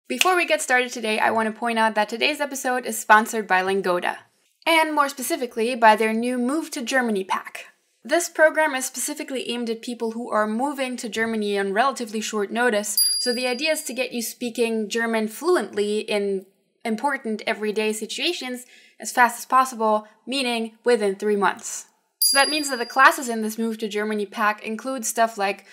Before we get started today, I want to point out that today's episode is sponsored by Lingoda, and more specifically by their new Move to Germany pack. This program is specifically aimed at people who are moving to Germany on relatively short notice, so the idea is to get you speaking German fluently in important everyday situations as fast as possible, meaning within 3 months. So that means that the classes in this Move to Germany pack include stuff like,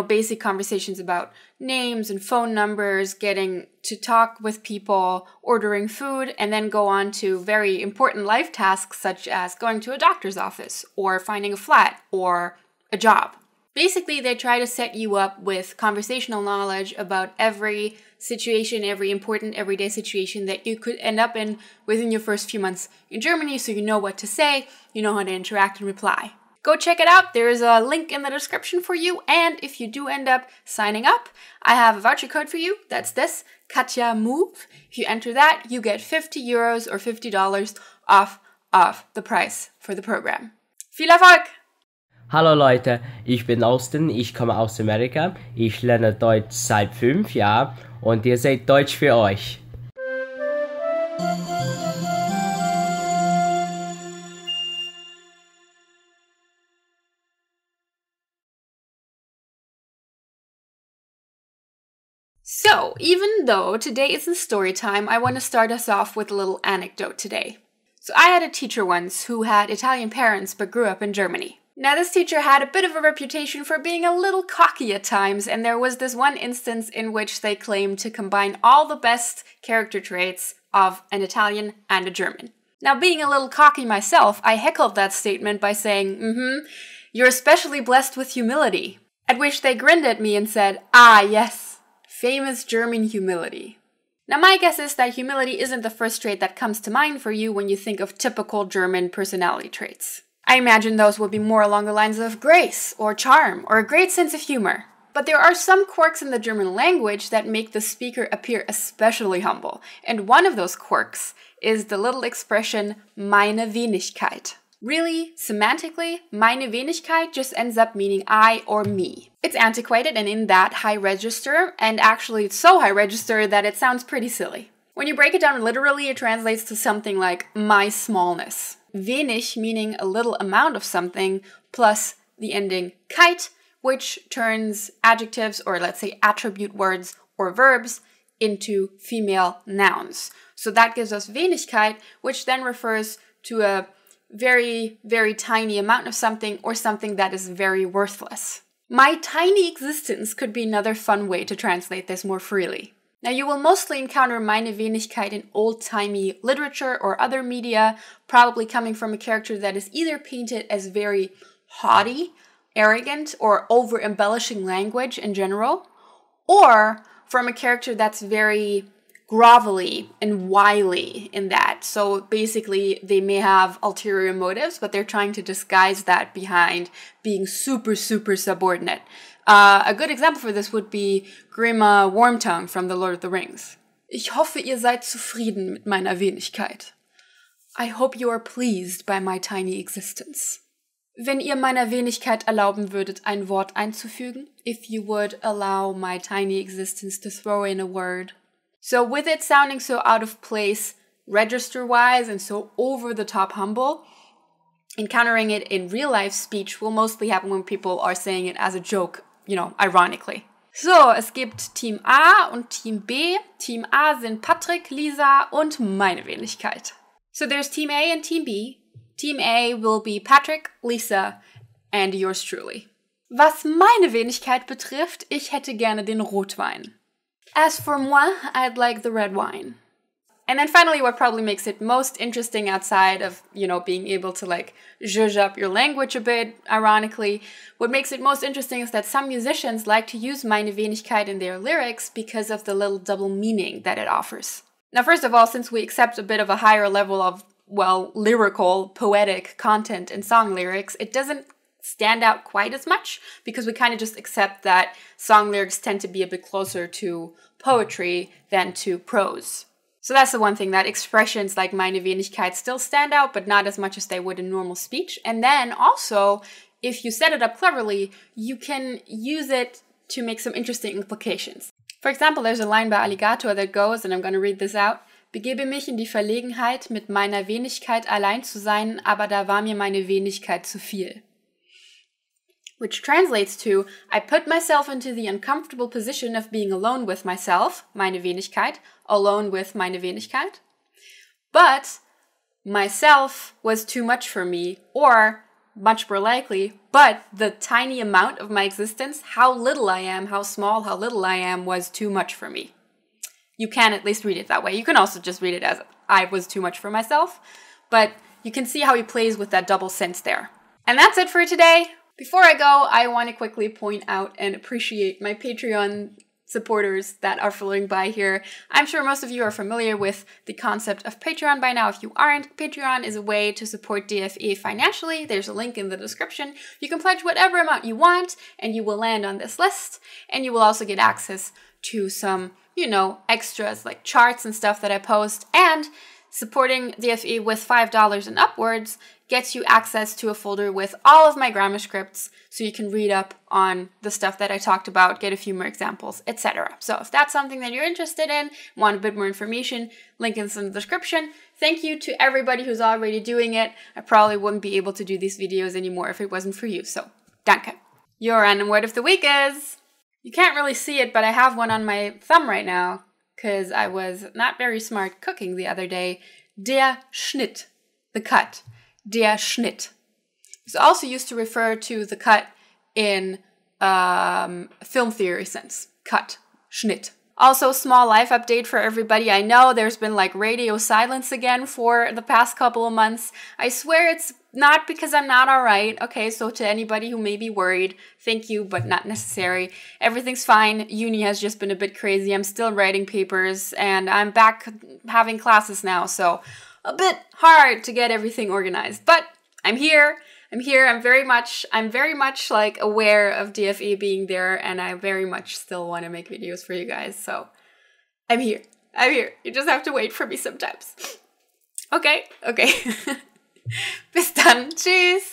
basic conversations about names and phone numbers, getting to talk with people, ordering food, and then go on to very important life tasks such as going to a doctor's office or finding a flat or a job. Basically, they try to set you up with conversational knowledge about every situation, every important everyday situation that you could end up in within your first few months in Germany, so you know what to say, you know how to interact and reply. Go check it out. There is a link in the description for you, and if you do end up signing up, I have a voucher code for you. That's this, KATJAMOVE. If you enter that, you get €50 or $50 off the price for the program. Viel Erfolg! Hallo Leute, ich bin Austin, ich komme aus Amerika, ich lerne Deutsch seit 5 Jahren und ihr seht Deutsch für euch. So, even though today isn't story time, I want to start us off with a little anecdote today. So I had a teacher once who had Italian parents but grew up in Germany. Now, this teacher had a bit of a reputation for being a little cocky at times, and there was this one instance in which they claimed to combine all the best character traits of an Italian and a German. Now, being a little cocky myself, I heckled that statement by saying, you're especially blessed with humility. At which they grinned at me and said, ah, yes, famous German humility. Now, my guess is that humility isn't the first trait that comes to mind for you when you think of typical German personality traits. I imagine those would be more along the lines of grace, or charm, or a great sense of humor. But there are some quirks in the German language that make the speaker appear especially humble. And one of those quirks is the little expression, Meine Wenigkeit. Really, semantically, Meine Wenigkeit just ends up meaning I or me. It's antiquated and in that high register, and actually it's so high register that it sounds pretty silly. When you break it down literally, it translates to something like my smallness. Wenig meaning a little amount of something, plus the ending keit, which turns adjectives, or let's say attribute words or verbs, into female nouns. So that gives us Wenigkeit, which then refers to a very, very tiny amount of something or something that is very worthless. My tiny existence could be another fun way to translate this more freely. Now, you will mostly encounter Meine Wenigkeit in old-timey literature or other media, probably coming from a character that is either painted as very haughty, arrogant, or over-embellishing language in general, or from a character that's very grovelly and wily in that. So basically, they may have ulterior motives, but they're trying to disguise that behind being super, super subordinate. A good example for this would be Grima Wormtongue from The Lord of the Rings. Ich hoffe, ihr seid zufrieden mit meiner Wenigkeit. I hope you are pleased by my tiny existence. Wenn ihr meiner Wenigkeit erlauben würdet, ein Wort einzufügen, if you would allow my tiny existence to throw in a word. So with it sounding so out of place register-wise and so over-the-top humble, encountering it in real-life speech will mostly happen when people are saying it as a joke, ironically. So, es gibt Team A und Team B. Team A sind Patrick, Lisa und meine Wenigkeit. So there's Team A and Team B. Team A will be Patrick, Lisa, and yours truly. Was meine Wenigkeit betrifft, ich hätte gerne den Rotwein. As for moi, I'd like the red wine. And then finally, what probably makes it most interesting outside of, being able to zhuzh up your language a bit, ironically, what makes it most interesting is that some musicians like to use Meine Wenigkeit in their lyrics because of the little double meaning that it offers. Now, first of all, since we accept a bit of a higher level of, lyrical, poetic content in song lyrics, it doesn't stand out quite as much because we kind of just accept that song lyrics tend to be a bit closer to poetry than to prose. So that's the one thing, that expressions like Meine Wenigkeit still stand out, but not as much as they would in normal speech. And then also, if you set it up cleverly, you can use it to make some interesting implications. For example, there's a line by Alligator that goes, and I'm going to read this out. Begebe mich in die Verlegenheit, mit meiner Wenigkeit allein zu sein, aber da war mir meine Wenigkeit zu viel. Which translates to, I put myself into the uncomfortable position of being alone with myself, meine Wenigkeit, alone with meine Wenigkeit, but myself was too much for me, or, much more likely, but the tiny amount of my existence, how little I am, how small, how little I am, was too much for me. You can at least read it that way. You can also just read it as I was too much for myself, but you can see how he plays with that double sense there. And that's it for today. Before I go, I want to quickly point out and appreciate my Patreon supporters that are floating by here. I'm sure most of you are familiar with the concept of Patreon by now. If you aren't, Patreon is a way to support DFE financially. There's a link in the description. You can pledge whatever amount you want, and you will land on this list, and you will also get access to some, extras like charts and stuff that I post, and supporting DFE with $5 and upwards gets you access to a folder with all of my grammar scripts so you can read up on the stuff that I talked about, get a few more examples, etc. So if that's something that you're interested in, want a bit more information, link is in the description. Thank you to everybody who's already doing it. I probably wouldn't be able to do these videos anymore if it wasn't for you, so danke. Your random word of the week is... You can't really see it, but I have one on my thumb right now because I was not very smart cooking the other day. Der Schnitt, the cut. Der Schnitt. It's also used to refer to the cut in film theory sense. Cut. Schnitt. Also, small life update for everybody. I know there's been like radio silence again for the past couple of months. I swear it's not because I'm not alright. Okay, so to anybody who may be worried, thank you, but not necessary. Everything's fine. Uni has just been a bit crazy. I'm still writing papers, and I'm back having classes now, so a bit hard to get everything organized. But I'm here. I'm very much like aware of DFE being there, and I very much still want to make videos for you guys. So I'm here. You just have to wait for me sometimes. Okay. Bis dann. Tschüss.